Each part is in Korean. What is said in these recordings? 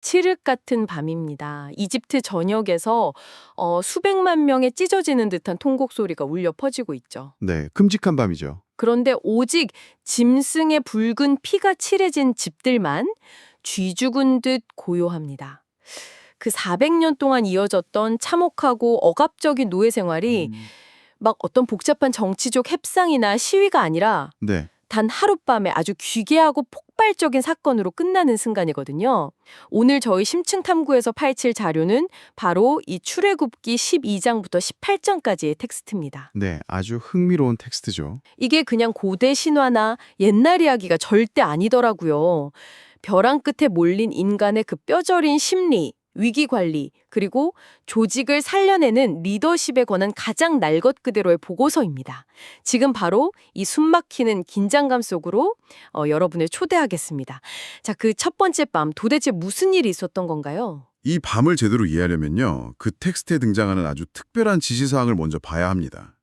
칠흑 같은 밤입니다. 이집트 전역에서 수백만 명의 찢어지는 듯한 통곡 소리가 울려 퍼지고 있죠. 네, 끔찍한 밤이죠. 그런데 오직 짐승의 붉은 피가 칠해진 집들만 쥐 죽은 듯 고요합니다. 그 400년 동안 이어졌던 참혹하고 억압적인 노예 생활이 막 어떤 복잡한 정치적 협상이나 시위가 아니라 네, 단 하룻밤에 아주 귀괴하고 폭발적인 사건으로 끝나는 순간이거든요. 오늘 저희 심층 탐구에서 파헤칠 자료는 바로 이 출애굽기 12장부터 18장까지의 텍스트입니다. 네, 아주 흥미로운 텍스트죠. 이게 그냥 고대 신화나 옛날 이야기가 절대 아니더라고요. 벼랑 끝에 몰린 인간의 그 뼈저린 심리, 위기 관리, 그리고 조직을 살려내는 리더십에 관한 가장 날 것 그대로의 보고서입니다. 지금 바로 이 숨막히는 긴장감 속으로 여러분을 초대하겠습니다. 자, 그 첫 번째 밤 도대체 무슨 일이 있었던 건가요? 이 밤을 제대로 이해하려면요, 그 텍스트에 등장하는 아주 특별한 지시사항을 먼저 봐야 합니다.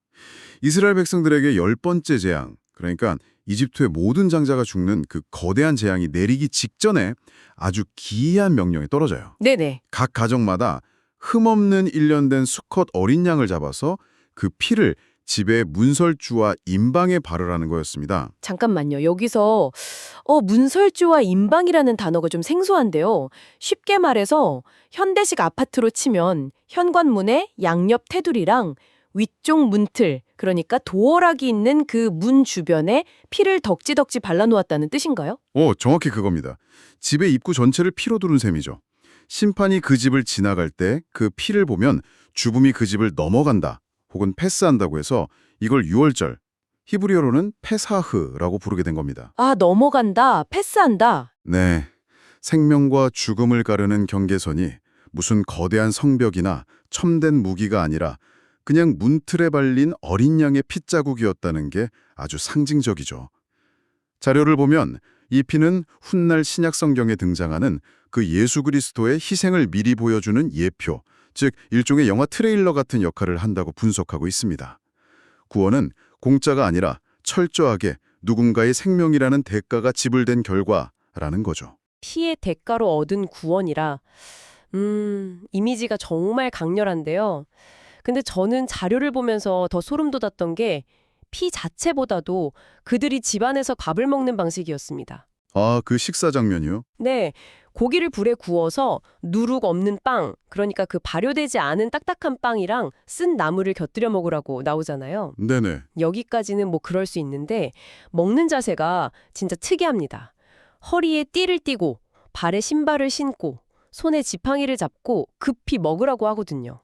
이스라엘 백성들에게 10번째 재앙, 그러니까 이집트의 모든 장자가 죽는 그 거대한 재앙이 내리기 직전에 아주 기이한 명령이 떨어져요. 네네. 각 가정마다 흠없는 일련된 수컷 어린 양을 잡아서 그 피를 집의 문설주와 임방에 바르라는 거였습니다. 잠깐만요. 여기서 문설주와 임방이라는 단어가 좀 생소한데요. 쉽게 말해서 현대식 아파트로 치면 현관문에 양옆 테두리랑 위쪽 문틀, 그러니까 도어락이 있는 그 문 주변에 피를 덕지덕지 발라놓았다는 뜻인가요? 정확히 그겁니다. 집의 입구 전체를 피로 두른 셈이죠. 심판이 그 집을 지나갈 때 그 피를 보면 주범이 그 집을 넘어간다 혹은 패스한다고 해서 이걸 유월절, 히브리어로는 페사흐라고 부르게 된 겁니다. 아, 넘어간다, 패스한다. 네, 생명과 죽음을 가르는 경계선이 무슨 거대한 성벽이나 첨단 무기가 아니라 그냥 문틀에 발린 어린 양의 핏자국이었다는 게 아주 상징적이죠. 자료를 보면 이 피는 훗날 신약 성경에 등장하는 그 예수 그리스도의 희생을 미리 보여주는 예표, 즉 일종의 영화 트레일러 같은 역할을 한다고 분석하고 있습니다. 구원은 공짜가 아니라 철저하게 누군가의 생명이라는 대가가 지불된 결과라는 거죠. 피의 대가로 얻은 구원이라, 이미지가 정말 강렬한데요. 근데 저는 자료를 보면서 더 소름 돋았던 게 피 자체보다도 그들이 집안에서 밥을 먹는 방식이었습니다. 아, 그 식사 장면이요? 네, 고기를 불에 구워서 누룩 없는 빵, 그러니까 그 발효되지 않은 딱딱한 빵이랑 쓴 나물을 곁들여 먹으라고 나오잖아요. 네네. 여기까지는 뭐 그럴 수 있는데 먹는 자세가 진짜 특이합니다. 허리에 띠를 띠고 발에 신발을 신고 손에 지팡이를 잡고 급히 먹으라고 하거든요.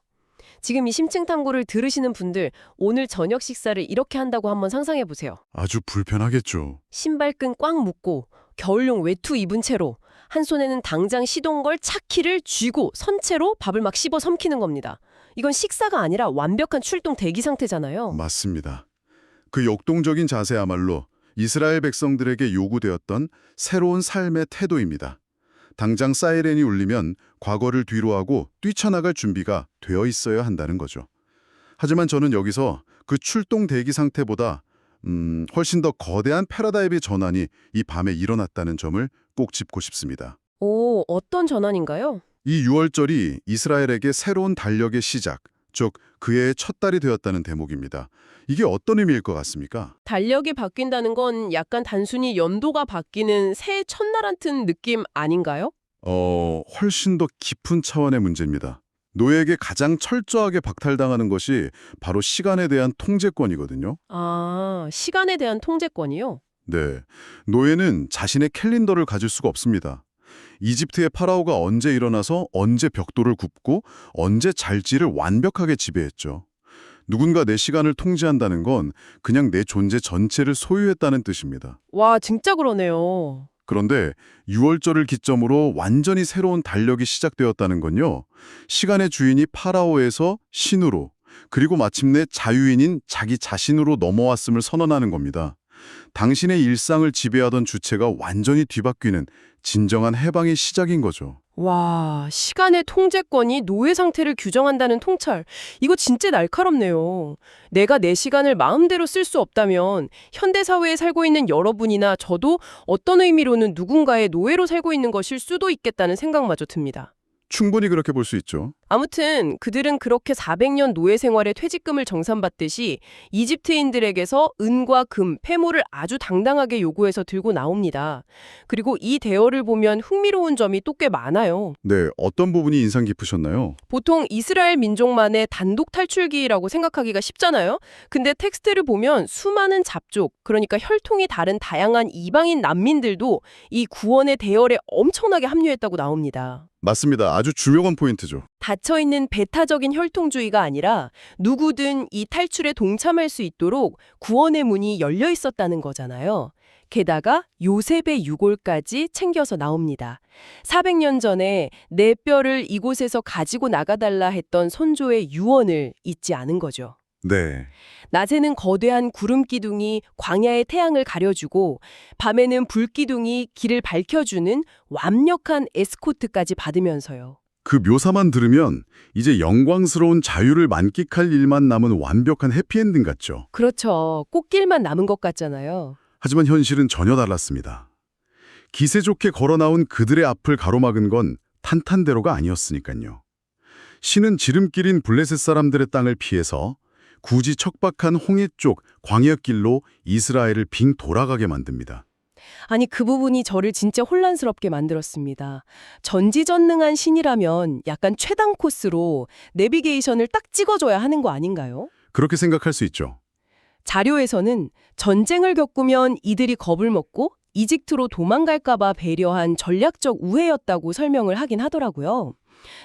지금 이 심층 탐구를 들으시는 분들 오늘 저녁 식사를 이렇게 한다고 한번 상상해 보세요. 아주 불편하겠죠. 신발끈 꽉 묶고 겨울용 외투 입은 채로 한 손에는 당장 시동 걸 차키를 쥐고 선채로 밥을 막 씹어 삼키는 겁니다. 이건 식사가 아니라 완벽한 출동 대기 상태잖아요. 맞습니다. 그 역동적인 자세야말로 이스라엘 백성들에게 요구되었던 새로운 삶의 태도입니다. 당장 사이렌이 울리면 과거를 뒤로하고 뛰쳐나갈 준비가 되어 있어야 한다는 거죠. 하지만 저는 여기서 그 출동 대기 상태보다 훨씬 더 거대한 패러다임의 전환이 이 밤에 일어났다는 점을 꼭 짚고 싶습니다. 오, 어떤 전환인가요? 이 유월절이 이스라엘에게 새로운 달력의 시작, 즉 그의 첫 달이 되었다는 대목입니다. 이게 어떤 의미일 것 같습니까? 달력이 바뀐다는 건 약간 단순히 연도가 바뀌는 새해 첫날 같은 느낌 아닌가요? 훨씬 더 깊은 차원의 문제입니다. 노예에게 가장 철저하게 박탈당하는 것이 바로 시간에 대한 통제권이거든요. 아, 시간에 대한 통제권이요? 네, 노예는 자신의 캘린더를 가질 수가 없습니다. 이집트의 파라오가 언제 일어나서 언제 벽돌을 굽고 언제 잘지를 완벽하게 지배했죠. 누군가 내 시간을 통제한다는 건 그냥 내 존재 전체를 소유했다는 뜻입니다. 와, 진짜 그러네요. 그런데 6월절을 기점으로 완전히 새로운 달력이 시작되었다는 건요. 시간의 주인이 파라오에서 신으로, 그리고 마침내 자유인인 자기 자신으로 넘어왔음을 선언하는 겁니다. 당신의 일상을 지배하던 주체가 완전히 뒤바뀌는 진정한 해방의 시작인 거죠. 와, 시간의 통제권이 노예 상태를 규정한다는 통찰. 이거 진짜 날카롭네요. 내가 내 시간을 마음대로 쓸 수 없다면 현대 사회에 살고 있는 여러분이나 저도 어떤 의미로는 누군가의 노예로 살고 있는 것일 수도 있겠다는 생각마저 듭니다. 충분히 그렇게 볼 수 있죠. 아무튼 그들은 그렇게 400년 노예 생활에 퇴직금을 정산받듯이 이집트인들에게서 은과 금, 폐물을 아주 당당하게 요구해서 들고 나옵니다. 그리고 이 대어를 보면 흥미로운 점이 또 꽤 많아요. 네, 어떤 부분이 인상 깊으셨나요? 보통 이스라엘 민족만의 단독 탈출기라고 생각하기가 쉽잖아요. 근데 텍스트를 보면 수많은 잡족, 그러니까 혈통이 다른 다양한 이방인 난민들도 이 구원의 대열에 엄청나게 합류했다고 나옵니다. 맞습니다. 아주 중요한 포인트죠. 닫혀있는 배타적인 혈통주의가 아니라 누구든 이 탈출에 동참할 수 있도록 구원의 문이 열려 있었다는 거잖아요. 게다가 요셉의 유골까지 챙겨서 나옵니다. 400년 전에 내 뼈를 이곳에서 가지고 나가달라 했던 선조의 유언을 잊지 않은 거죠. 네. 낮에는 거대한 구름 기둥이 광야의 태양을 가려주고 밤에는 불 기둥이 길을 밝혀주는 완벽한 에스코트까지 받으면서요. 그 묘사만 들으면 이제 영광스러운 자유를 만끽할 일만 남은 완벽한 해피엔딩 같죠. 그렇죠. 꽃길만 남은 것 같잖아요. 하지만 현실은 전혀 달랐습니다. 기세 좋게 걸어 나온 그들의 앞을 가로막은 건 탄탄대로가 아니었으니까요. 신은 지름길인 블레셋 사람들의 땅을 피해서 굳이 척박한 홍해 쪽 광야길로 이스라엘을 빙 돌아가게 만듭니다. 아니 그 부분이 저를 진짜 혼란스럽게 만들었습니다. 전지전능한 신이라면 약간 최단 코스로 내비게이션을 딱 찍어줘야 하는 거 아닌가요? 그렇게 생각할 수 있죠. 자료에서는 전쟁을 겪으면 이들이 겁을 먹고 이집트로 도망갈까 봐 배려한 전략적 우회였다고 설명을 하긴 하더라고요.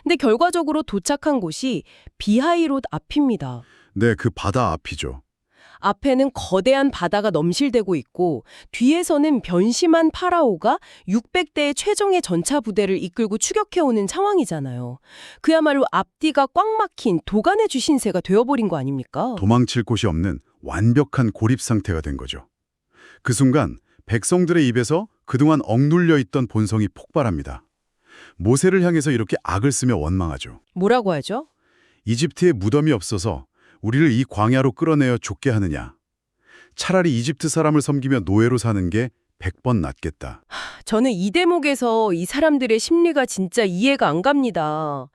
근데 결과적으로 도착한 곳이 비하이롯 앞입니다. 네, 그 바다 앞이죠. 앞에는 거대한 바다가 넘실대고 있고 뒤에서는 변심한 파라오가 600대의 최정예 전차 부대를 이끌고 추격해오는 상황이잖아요. 그야말로 앞뒤가 꽉 막힌 도간의 주신세가 되어버린 거 아닙니까? 도망칠 곳이 없는 완벽한 고립 상태가 된 거죠. 그 순간 백성들의 입에서 그동안 억눌려 있던 본성이 폭발합니다. 모세를 향해서 이렇게 악을 쓰며 원망하죠. 뭐라고 하죠? 이집트에 무덤이 없어서 우리를 이 광야로 끌어내어 죽게 하느냐. 차라리 이집트 사람을 섬기며 노예로 사는 게 100번 낫겠다. 저는 이 대목에서 이 사람들의 심리가 진짜 이해가 안 갑니다.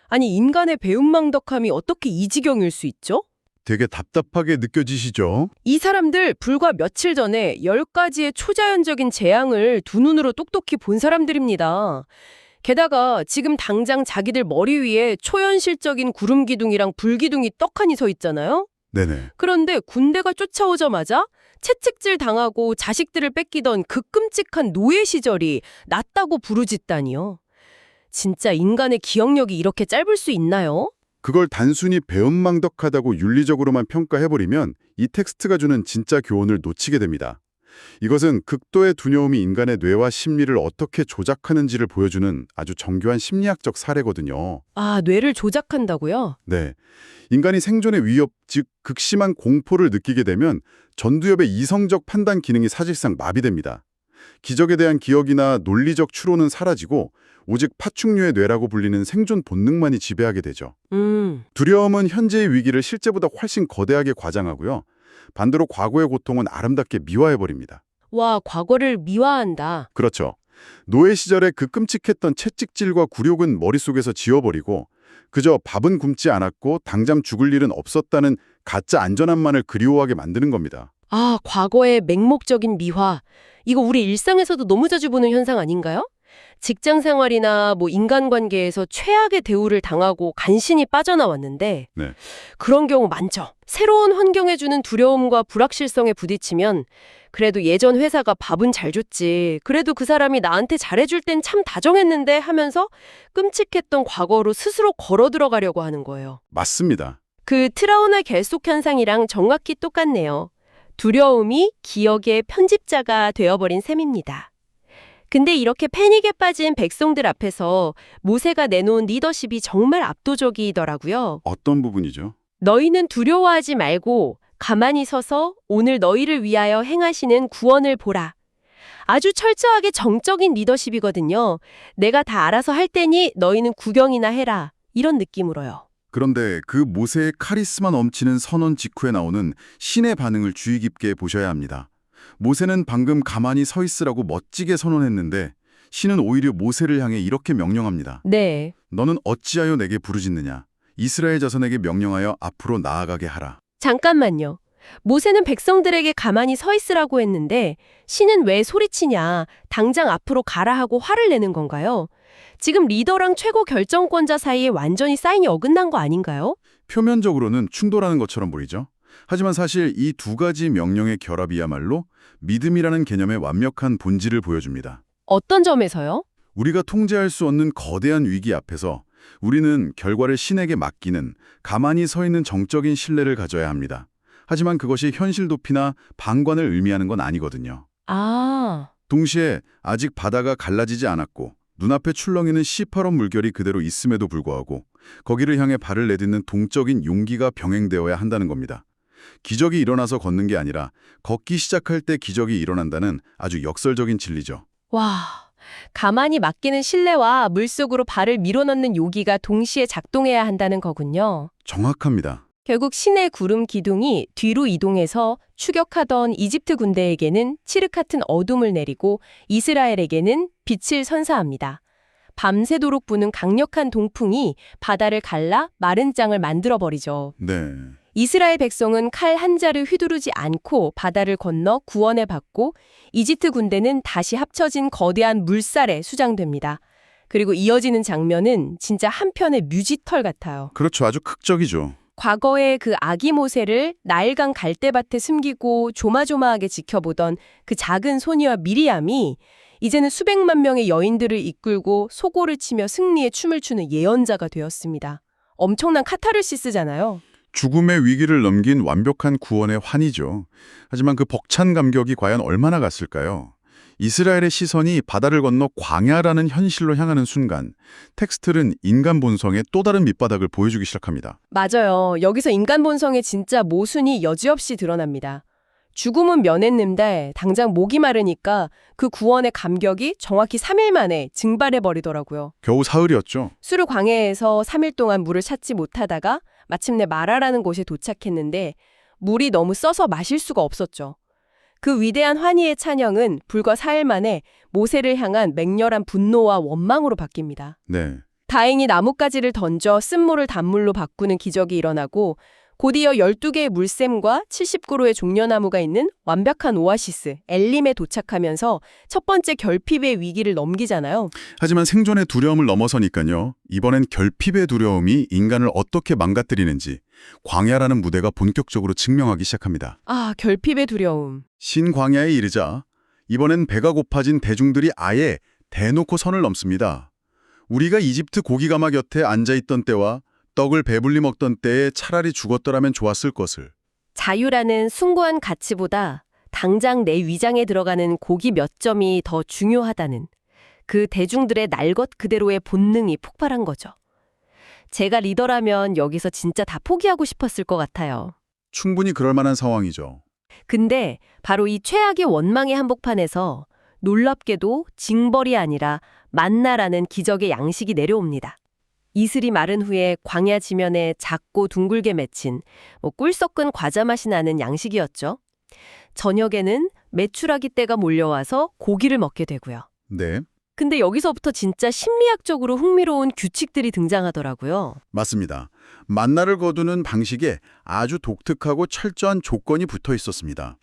아니 인간의 배은망덕함이 어떻게 이 지경일 수 있죠? 되게 답답하게 느껴지시죠? 이 사람들 불과 며칠 전에 10가지의 초자연적인 재앙을 두 눈으로 똑똑히 본 사람들입니다. 게다가 지금 당장 자기들 머리 위에 초현실적인 구름 기둥이랑 불 기둥이 떡하니 서 있잖아요. 네네. 그런데 군대가 쫓아오자마자 채찍질 당하고 자식들을 뺏기던 그 끔찍한 노예 시절이 낫다고 부르짖다니요. 진짜 인간의 기억력이 이렇게 짧을 수 있나요? 그걸 단순히 배은망덕하다고 윤리적으로만 평가해버리면 이 텍스트가 주는 진짜 교훈을 놓치게 됩니다. 이것은 극도의 두려움이 인간의 뇌와 심리를 어떻게 조작하는지를 보여주는 아주 정교한 심리학적 사례거든요. 아, 뇌를 조작한다고요? 네. 인간이 생존의 위협, 즉 극심한 공포를 느끼게 되면 전두엽의 이성적 판단 기능이 사실상 마비됩니다. 기적에 대한 기억이나 논리적 추론은 사라지고 오직 파충류의 뇌라고 불리는 생존 본능만이 지배하게 되죠. 두려움은 현재의 위기를 실제보다 훨씬 거대하게 과장하고요. 반대로 과거의 고통은 아름답게 미화해버립니다. 와, 과거를 미화한다. 그렇죠. 노예 시절에 그 끔찍했던 채찍질과 굴욕은 머릿속에서 지워버리고 그저 밥은 굶지 않았고 당장 죽을 일은 없었다는 가짜 안전함만을 그리워하게 만드는 겁니다. 아, 과거의 맹목적인 미화. 이거 우리 일상에서도 너무 자주 보는 현상 아닌가요? 직장 생활이나 인간관계에서 최악의 대우를 당하고 간신히 빠져나왔는데 네. 그런 경우 많죠. 새로운 환경에 주는 두려움과 불확실성에 부딪히면 그래도 예전 회사가 밥은 잘 줬지. 그래도 그 사람이 나한테 잘해줄 땐 참 다정했는데 하면서 끔찍했던 과거로 스스로 걸어 들어가려고 하는 거예요. 맞습니다. 그 트라우마 결속 현상이랑 정확히 똑같네요. 두려움이 기억의 편집자가 되어버린 셈입니다. 근데 이렇게 패닉에 빠진 백성들 앞에서 모세가 내놓은 리더십이 정말 압도적이더라고요. 어떤 부분이죠? 너희는 두려워하지 말고 가만히 서서 오늘 너희를 위하여 행하시는 구원을 보라. 아주 철저하게 정적인 리더십이거든요. 내가 다 알아서 할 테니 너희는 구경이나 해라. 이런 느낌으로요. 그런데 그 모세의 카리스마 넘치는 선언 직후에 나오는 신의 반응을 주의 깊게 보셔야 합니다. 모세는 방금 가만히 서 있으라고 멋지게 선언했는데 신은 오히려 모세를 향해 이렇게 명령합니다. 네. 너는 어찌하여 내게 부르짖느냐? 이스라엘 자손에게 명령하여 앞으로 나아가게 하라. 잠깐만요. 모세는 백성들에게 가만히 서 있으라고 했는데 신은 왜 소리치냐, 당장 앞으로 가라 하고 화를 내는 건가요? 지금 리더랑 최고 결정권자 사이에 완전히 사인이 어긋난 거 아닌가요? 표면적으로는 충돌하는 것처럼 보이죠? 하지만 사실 이 두 가지 명령의 결합이야말로 믿음이라는 개념의 완벽한 본질을 보여줍니다. 어떤 점에서요? 우리가 통제할 수 없는 거대한 위기 앞에서 우리는 결과를 신에게 맡기는 가만히 서 있는 정적인 신뢰를 가져야 합니다. 하지만 그것이 현실 도피나 방관을 의미하는 건 아니거든요. 아, 동시에 아직 바다가 갈라지지 않았고 눈앞에 출렁이는 시퍼런 물결이 그대로 있음에도 불구하고 거기를 향해 발을 내딛는 동적인 용기가 병행되어야 한다는 겁니다. 기적이 일어나서 걷는 게 아니라 걷기 시작할 때 기적이 일어난다는 아주 역설적인 진리죠. 와. 가만히 맡기는 신뢰와 물속으로 발을 밀어넣는 요기가 동시에 작동해야 한다는 거군요. 정확합니다. 결국 신의 구름 기둥이 뒤로 이동해서 추격하던 이집트 군대에게는 칠흑 같은 어둠을 내리고 이스라엘에게는 빛을 선사합니다. 밤새도록 부는 강력한 동풍이 바다를 갈라 마른 땅을 만들어버리죠. 네. 이스라엘 백성은 칼 한 자를 휘두르지 않고 바다를 건너 구원을 받고 이집트 군대는 다시 합쳐진 거대한 물살에 수장됩니다. 그리고 이어지는 장면은 진짜 한편의 뮤지컬 같아요. 그렇죠. 아주 극적이죠. 과거의 그 아기 모세를 나일강 갈대밭에 숨기고 조마조마하게 지켜보던 그 작은 소녀 미리암이 이제는 수백만 명의 여인들을 이끌고 소고를 치며 승리의 춤을 추는 예언자가 되었습니다. 엄청난 카타르시스잖아요. 죽음의 위기를 넘긴 완벽한 구원의 환희죠. 하지만 그 벅찬 감격이 과연 얼마나 갔을까요? 이스라엘의 시선이 바다를 건너 광야라는 현실로 향하는 순간 텍스트는 인간 본성의 또 다른 밑바닥을 보여주기 시작합니다. 맞아요. 여기서 인간 본성의 진짜 모순이 여지없이 드러납니다. 죽음은 면했는데 당장 목이 마르니까 그 구원의 감격이 정확히 3일 만에 증발해버리더라고요. 겨우 사흘이었죠. 수르 광야에서 3일 동안 물을 찾지 못하다가 마침내 마라라는 곳에 도착했는데 물이 너무 써서 마실 수가 없었죠. 그 위대한 환희의 찬양은 불과 4일 만에 모세를 향한 맹렬한 분노와 원망으로 바뀝니다. 네. 다행히 나뭇가지를 던져 쓴물을 단물로 바꾸는 기적이 일어나고 곧이어 12개의 물샘과 70그루의 종려나무가 있는 완벽한 오아시스, 엘림에 도착하면서 첫 번째 결핍의 위기를 넘기잖아요. 하지만 생존의 두려움을 넘어서니까요. 이번엔 결핍의 두려움이 인간을 어떻게 망가뜨리는지 광야라는 무대가 본격적으로 증명하기 시작합니다. 아, 결핍의 두려움. 신광야에 이르자 이번엔 배가 고파진 대중들이 아예 대놓고 선을 넘습니다. 우리가 이집트 고기가마 곁에 앉아있던 때와 떡을 배불리 먹던 때에 차라리 죽었더라면 좋았을 것을. 자유라는 숭고한 가치보다 당장 내 위장에 들어가는 고기 몇 점이 더 중요하다는 그 대중들의 날 것 그대로의 본능이 폭발한 거죠. 제가 리더라면 여기서 진짜 다 포기하고 싶었을 것 같아요. 충분히 그럴 만한 상황이죠. 근데 바로 이 최악의 원망의 한복판에서 놀랍게도 징벌이 아니라 만나라는 기적의 양식이 내려옵니다. 이슬이 마른 후에 광야 지면에 작고 둥글게 맺힌 꿀 섞은 과자 맛이 나는 양식이었죠. 저녁에는 메추라기 떼가 몰려와서 고기를 먹게 되고요. 네, 근데 여기서부터 진짜 심리학적으로 흥미로운 규칙들이 등장하더라고요. 맞습니다. 만나를 거두는 방식에 아주 독특하고 철저한 조건이 붙어 있었습니다.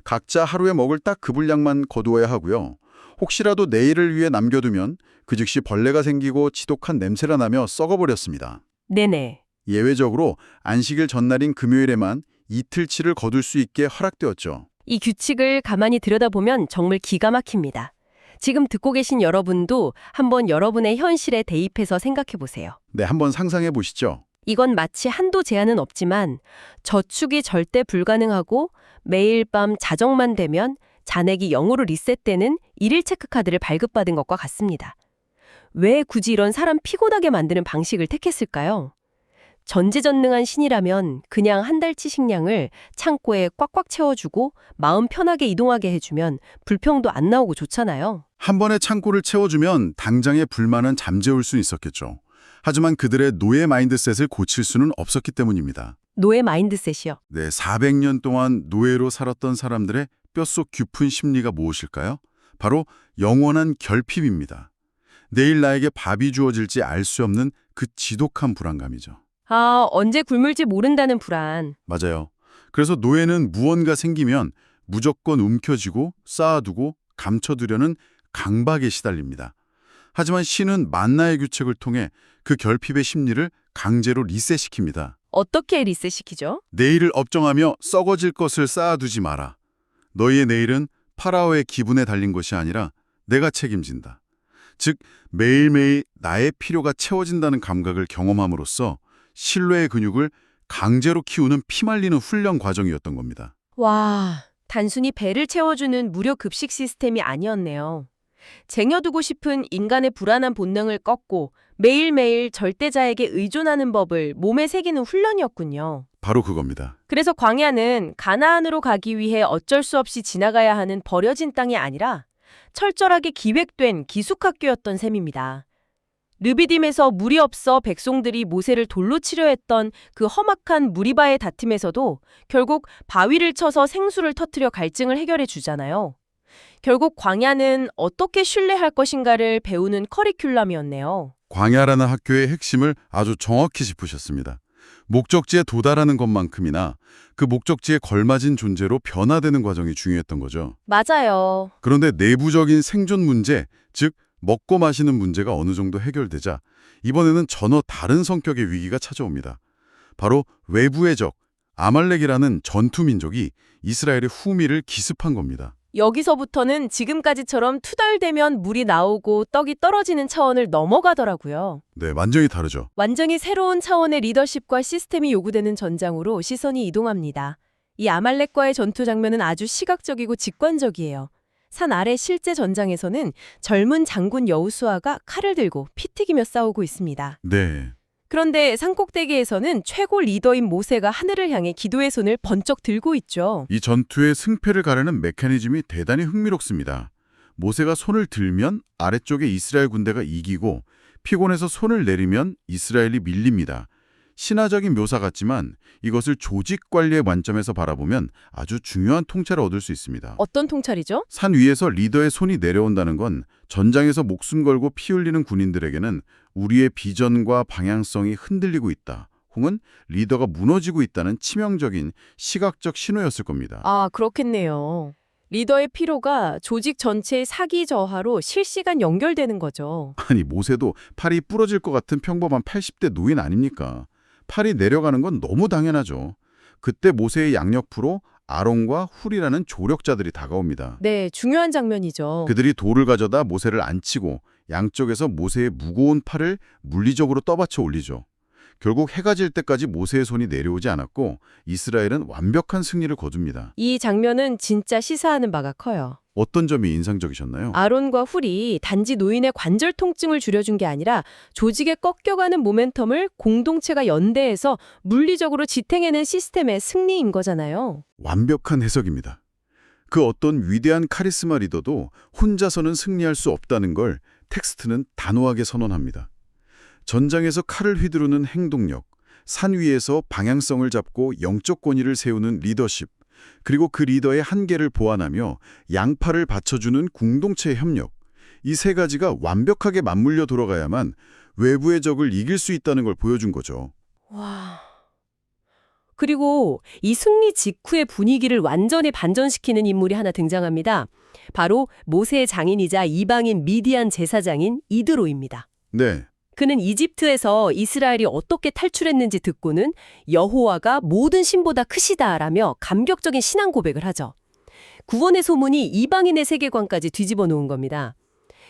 각자 하루에 먹을 딱 그 분량만 거두어야 하고요. 혹시라도 내일을 위해 남겨두면 그 즉시 벌레가 생기고 지독한 냄새가 나며 썩어버렸습니다. 네네. 예외적으로 안식일 전날인 금요일에만 이틀치를 거둘 수 있게 허락되었죠. 이 규칙을 가만히 들여다보면 정말 기가 막힙니다. 지금 듣고 계신 여러분도 한번 여러분의 현실에 대입해서 생각해 보세요. 네, 한번 상상해 보시죠. 이건 마치 한도 제한은 없지만 저축이 절대 불가능하고 매일 밤 자정만 되면 잔액이 0으로 리셋되는 일일 체크카드를 발급받은 것과 같습니다. 왜 굳이 이런 사람 피곤하게 만드는 방식을 택했을까요? 전지전능한 신이라면 그냥 한 달치 식량을 창고에 꽉꽉 채워주고 마음 편하게 이동하게 해주면 불평도 안 나오고 좋잖아요. 한 번에 창고를 채워주면 당장의 불만은 잠재울 수 있었겠죠. 하지만 그들의 노예 마인드셋을 고칠 수는 없었기 때문입니다. 노예 마인드셋이요. 네, 400년 동안 노예로 살았던 사람들의 뼛속 깊은 심리가 무엇일까요? 바로 영원한 결핍입니다. 내일 나에게 밥이 주어질지 알 수 없는 그 지독한 불안감이죠. 아, 언제 굶을지 모른다는 불안. 맞아요. 그래서 노예는 무언가 생기면 무조건 움켜쥐고 쌓아두고 감춰두려는 강박에 시달립니다. 하지만 신은 만나의 규칙을 통해 그 결핍의 심리를 강제로 리셋시킵니다. 어떻게 리셋시키죠? 내일을 업정하며 썩어질 것을 쌓아두지 마라. 너희의 내일은 파라오의 기분에 달린 것이 아니라 내가 책임진다. 즉 매일매일 나의 필요가 채워진다는 감각을 경험함으로써 신뢰의 근육을 강제로 키우는 피말리는 훈련 과정이었던 겁니다. 와, 단순히 배를 채워주는 무료 급식 시스템이 아니었네요. 쟁여두고 싶은 인간의 불안한 본능을 꺾고 매일매일 절대자에게 의존하는 법을 몸에 새기는 훈련이었군요. 바로 그겁니다. 그래서 광야는 가나안으로 가기 위해 어쩔 수 없이 지나가야 하는 버려진 땅이 아니라 철저하게 기획된 기숙학교였던 셈입니다. 르비딤에서 물이 없어 백성들이 모세를 돌로 치려 했던 그 험악한 무리바의 다툼에서도 결국 바위를 쳐서 생수를 터뜨려 갈증을 해결해 주잖아요. 결국 광야는 어떻게 신뢰할 것인가를 배우는 커리큘럼이었네요. 광야라는 학교의 핵심을 아주 정확히 짚으셨습니다. 목적지에 도달하는 것만큼이나 그 목적지에 걸맞은 존재로 변화되는 과정이 중요했던 거죠. 맞아요. 그런데 내부적인 생존 문제, 즉 먹고 마시는 문제가 어느 정도 해결되자 이번에는 전혀 다른 성격의 위기가 찾아옵니다. 바로 외부의 적, 아말렉이라는 전투민족이 이스라엘의 후미를 기습한 겁니다. 여기서부터는 지금까지처럼 투덜대면 물이 나오고 떡이 떨어지는 차원을 넘어가더라고요. 네, 완전히 다르죠. 완전히 새로운 차원의 리더십과 시스템이 요구되는 전장으로 시선이 이동합니다. 이 아말렉과의 전투 장면은 아주 시각적이고 직관적이에요. 산 아래 실제 전장에서는 젊은 장군 여호수아가 칼을 들고 피 튀기며 싸우고 있습니다. 네. 그런데 산꼭대기에서는 최고 리더인 모세가 하늘을 향해 기도의 손을 번쩍 들고 있죠. 이 전투의 승패를 가르는 메커니즘이 대단히 흥미롭습니다. 모세가 손을 들면 아래쪽에 이스라엘 군대가 이기고 피곤해서 손을 내리면 이스라엘이 밀립니다. 신화적인 묘사 같지만 이것을 조직 관리의 관점에서 바라보면 아주 중요한 통찰을 얻을 수 있습니다. 어떤 통찰이죠? 산 위에서 리더의 손이 내려온다는 건 전장에서 목숨 걸고 피 흘리는 군인들에게는 우리의 비전과 방향성이 흔들리고 있다. 혹은 리더가 무너지고 있다는 치명적인 시각적 신호였을 겁니다. 아, 그렇겠네요. 리더의 피로가 조직 전체의 사기 저하로 실시간 연결되는 거죠. 아니 모세도 팔이 부러질 것 같은 평범한 80대 노인 아닙니까? 팔이 내려가는 건 너무 당연하죠. 그때 모세의 양옆으로 아론과 훌이라는 조력자들이 다가옵니다. 네, 중요한 장면이죠. 그들이 돌을 가져다 모세를 앉히고 양쪽에서 모세의 무거운 팔을 물리적으로 떠받쳐 올리죠. 결국 해가 질 때까지 모세의 손이 내려오지 않았고 이스라엘은 완벽한 승리를 거둡니다. 이 장면은 진짜 시사하는 바가 커요. 어떤 점이 인상적이셨나요? 아론과 훌이 단지 노인의 관절 통증을 줄여준 게 아니라 조직의 꺾여가는 모멘텀을 공동체가 연대해서 물리적으로 지탱해낸 시스템의 승리인 거잖아요. 완벽한 해석입니다. 그 어떤 위대한 카리스마 리더도 혼자서는 승리할 수 없다는 걸 텍스트는 단호하게 선언합니다. 전장에서 칼을 휘두르는 행동력, 산 위에서 방향성을 잡고 영적 권위를 세우는 리더십, 그리고 그 리더의 한계를 보완하며 양팔을 받쳐주는 공동체의 협력, 이 세 가지가 완벽하게 맞물려 돌아가야만 외부의 적을 이길 수 있다는 걸 보여준 거죠. 와. 그리고 이 승리 직후의 분위기를 완전히 반전시키는 인물이 하나 등장합니다. 바로 모세의 장인이자 이방인 미디안 제사장인 이드로입니다. 네. 그는 이집트에서 이스라엘이 어떻게 탈출했는지 듣고는 여호와가 모든 신보다 크시다라며 감격적인 신앙 고백을 하죠. 구원의 소문이 이방인의 세계관까지 뒤집어 놓은 겁니다.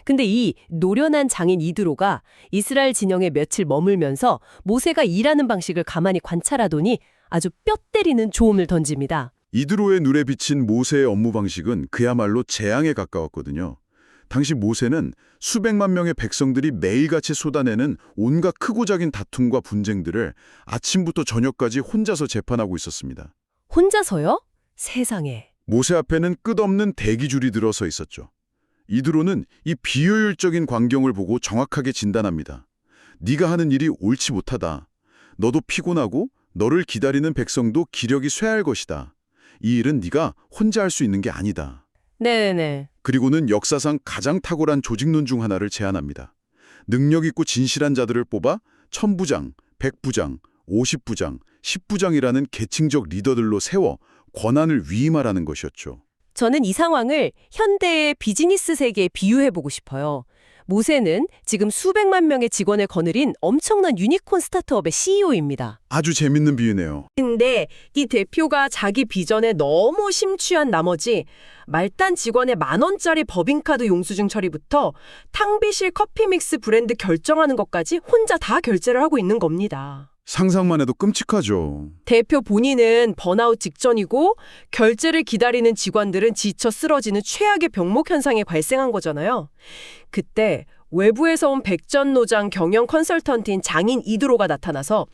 근데 이 노련한 장인 이드로가 이스라엘 진영에 며칠 머물면서 모세가 일하는 방식을 가만히 관찰하더니 아주 뼈 때리는 조언을 던집니다. 이드로의 눈에 비친 모세의 업무 방식은 그야말로 재앙에 가까웠거든요. 당시 모세는 수백만 명의 백성들이 매일같이 쏟아내는 온갖 크고 작은 다툼과 분쟁들을 아침부터 저녁까지 혼자서 재판하고 있었습니다. 혼자서요? 세상에. 모세 앞에는 끝없는 대기줄이 들어서 있었죠. 이드로는 이 비효율적인 광경을 보고 정확하게 진단합니다. 네가 하는 일이 옳지 못하다. 너도 피곤하고 너를 기다리는 백성도 기력이 쇠할 것이다. 이 일은 네가 혼자 할 수 있는 게 아니다. 네네. 그리고는 역사상 가장 탁월한 조직론 중 하나를 제안합니다. 능력 있고 진실한 자들을 뽑아 1000부장, 100부장, 50부장, 10부장이라는 계층적 리더들로 세워 권한을 위임하라는 것이었죠. 저는 이 상황을 현대의 비즈니스 세계에 비유해보고 싶어요. 모세는 지금 수백만 명의 직원을 거느린 엄청난 유니콘 스타트업의 CEO입니다. 아주 재밌는 비유네요. 근데 이 대표가 자기 비전에 너무 심취한 나머지 말단 직원의 10,000원짜리 법인카드 용수증 처리부터 탕비실 커피 믹스 브랜드 결정하는 것까지 혼자 다 결제를 하고 있는 겁니다. 상상만 해도 끔찍하죠. 대표 본인은 번아웃 직전이고 결제를 기다리는 직원들은 지쳐 쓰러지는 최악의 병목 현상이 발생한 거잖아요. 그때 외부에서 온 백전노장 경영 컨설턴트인 장인 이드로가 나타나서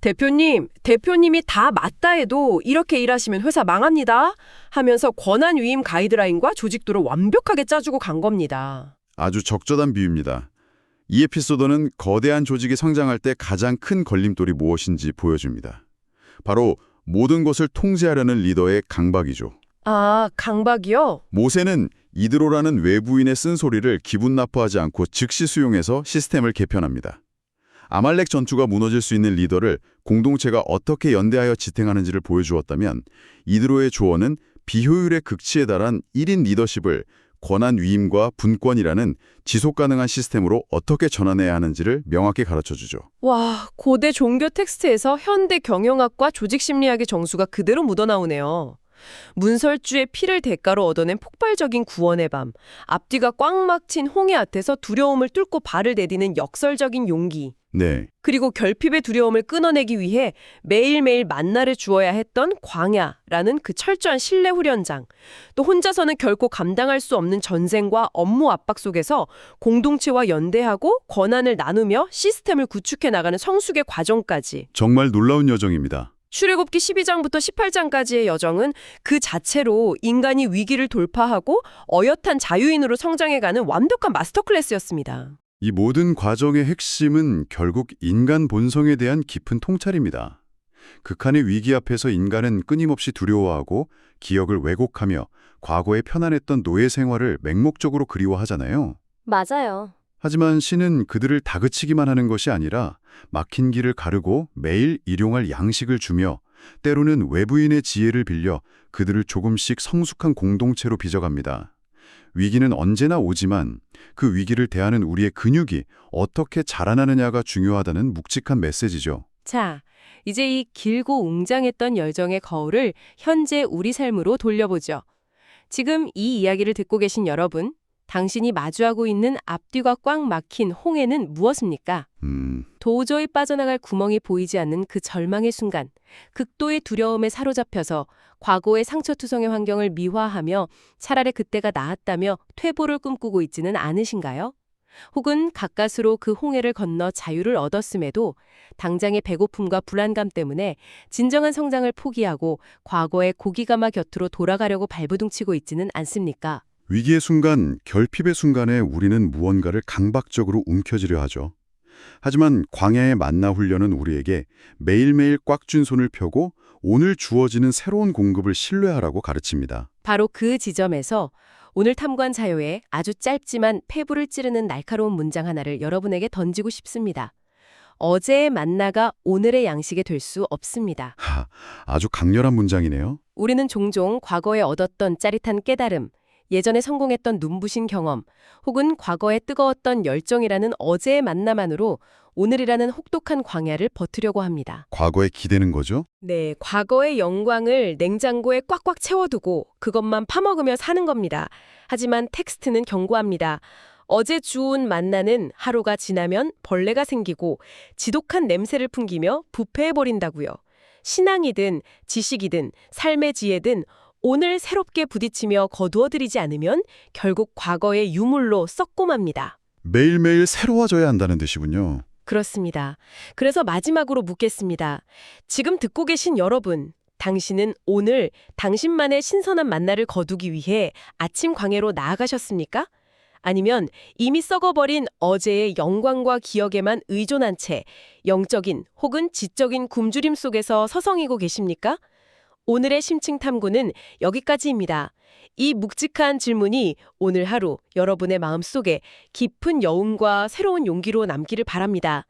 대표님이 다 맞다 해도 이렇게 일하시면 회사 망합니다 하면서 권한 위임 가이드라인과 조직도를 완벽하게 짜주고 간 겁니다. 아주 적절한 비유입니다. 이 에피소드는 거대한 조직이 성장할 때 가장 큰 걸림돌이 무엇인지 보여줍니다. 바로 모든 것을 통제하려는 리더의 강박이죠. 아, 강박이요? 모세는 이드로라는 외부인의 쓴소리를 기분 나빠하지 않고 즉시 수용해서 시스템을 개편합니다. 아말렉 전투가 무너질 수 있는 리더를 공동체가 어떻게 연대하여 지탱하는지를 보여주었다면 이드로의 조언은 비효율의 극치에 달한 1인 리더십을 권한 위임과 분권이라는 지속가능한 시스템으로 어떻게 전환해야 하는지를 명확히 가르쳐주죠. 와, 고대 종교 텍스트에서 현대 경영학과 조직심리학의 정수가 그대로 묻어나오네요. 문설주의 피를 대가로 얻어낸 폭발적인 구원의 밤, 앞뒤가 꽉 막힌 홍해 앞에서 두려움을 뚫고 발을 내디는 역설적인 용기, 네, 그리고 결핍의 두려움을 끊어내기 위해 매일매일 만나를 주어야 했던 광야라는 그 철저한 신뢰 후련장, 또 혼자서는 결코 감당할 수 없는 전쟁과 업무 압박 속에서 공동체와 연대하고 권한을 나누며 시스템을 구축해 나가는 성숙의 과정까지. 정말 놀라운 여정입니다. 출애굽기 12장부터 18장까지의 여정은 그 자체로 인간이 위기를 돌파하고 어엿한 자유인으로 성장해가는 완벽한 마스터 클래스였습니다. 이 모든 과정의 핵심은 결국 인간 본성에 대한 깊은 통찰입니다. 극한의 위기 앞에서 인간은 끊임없이 두려워하고 기억을 왜곡하며 과거에 편안했던 노예 생활을 맹목적으로 그리워하잖아요. 맞아요. 하지만 신은 그들을 다그치기만 하는 것이 아니라 막힌 길을 가르고 매일 일용할 양식을 주며 때로는 외부인의 지혜를 빌려 그들을 조금씩 성숙한 공동체로 빚어갑니다. 위기는 언제나 오지만 그 위기를 대하는 우리의 근육이 어떻게 자라나느냐가 중요하다는 묵직한 메시지죠. 자, 이제 이 길고 웅장했던 열정의 거울을 현재 우리 삶으로 돌려보죠. 지금 이 이야기를 듣고 계신 여러분, 당신이 마주하고 있는 앞뒤가 꽉 막힌 홍해는 무엇입니까? 도저히 빠져나갈 구멍이 보이지 않는 그 절망의 순간, 극도의 두려움에 사로잡혀서 과거의 상처투성의 환경을 미화하며 차라리 그때가 나았다며 퇴보를 꿈꾸고 있지는 않으신가요? 혹은 가까스로 그 홍해를 건너 자유를 얻었음에도 당장의 배고픔과 불안감 때문에 진정한 성장을 포기하고 과거의 고기가마 곁으로 돌아가려고 발버둥치고 있지는 않습니까? 위기의 순간, 결핍의 순간에 우리는 무언가를 강박적으로 움켜쥐려 하죠. 하지만 광야의 만나 훈련은 우리에게 매일매일 꽉 쥔 손을 펴고 오늘 주어지는 새로운 공급을 신뢰하라고 가르칩니다. 바로 그 지점에서 오늘 탐구한 자료에 아주 짧지만 폐부를 찌르는 날카로운 문장 하나를 여러분에게 던지고 싶습니다. 어제의 만나가 오늘의 양식이 될 수 없습니다. 아주 강렬한 문장이네요. 우리는 종종 과거에 얻었던 짜릿한 깨달음, 예전에 성공했던 눈부신 경험, 혹은 과거에 뜨거웠던 열정이라는 어제의 만나만으로 오늘이라는 혹독한 광야를 버티려고 합니다. 과거에 기대는 거죠? 네, 과거의 영광을 냉장고에 꽉꽉 채워두고 그것만 파먹으며 사는 겁니다. 하지만 텍스트는 경고합니다. 어제 주운 만나는 하루가 지나면 벌레가 생기고 지독한 냄새를 풍기며 부패해버린다고요. 신앙이든 지식이든 삶의 지혜든 오늘 새롭게 부딪히며 거두어들이지 않으면 결국 과거의 유물로 썩고 맙니다. 매일매일 새로워져야 한다는 뜻이군요. 그렇습니다. 그래서 마지막으로 묻겠습니다. 지금 듣고 계신 여러분, 당신은 오늘 당신만의 신선한 만나를 거두기 위해 아침 광해로 나아가셨습니까? 아니면 이미 썩어버린 어제의 영광과 기억에만 의존한 채 영적인 혹은 지적인 굶주림 속에서 서성이고 계십니까? 오늘의 심층 탐구는 여기까지입니다. 이 묵직한 질문이 오늘 하루 여러분의 마음속에 깊은 여운과 새로운 용기로 남기를 바랍니다.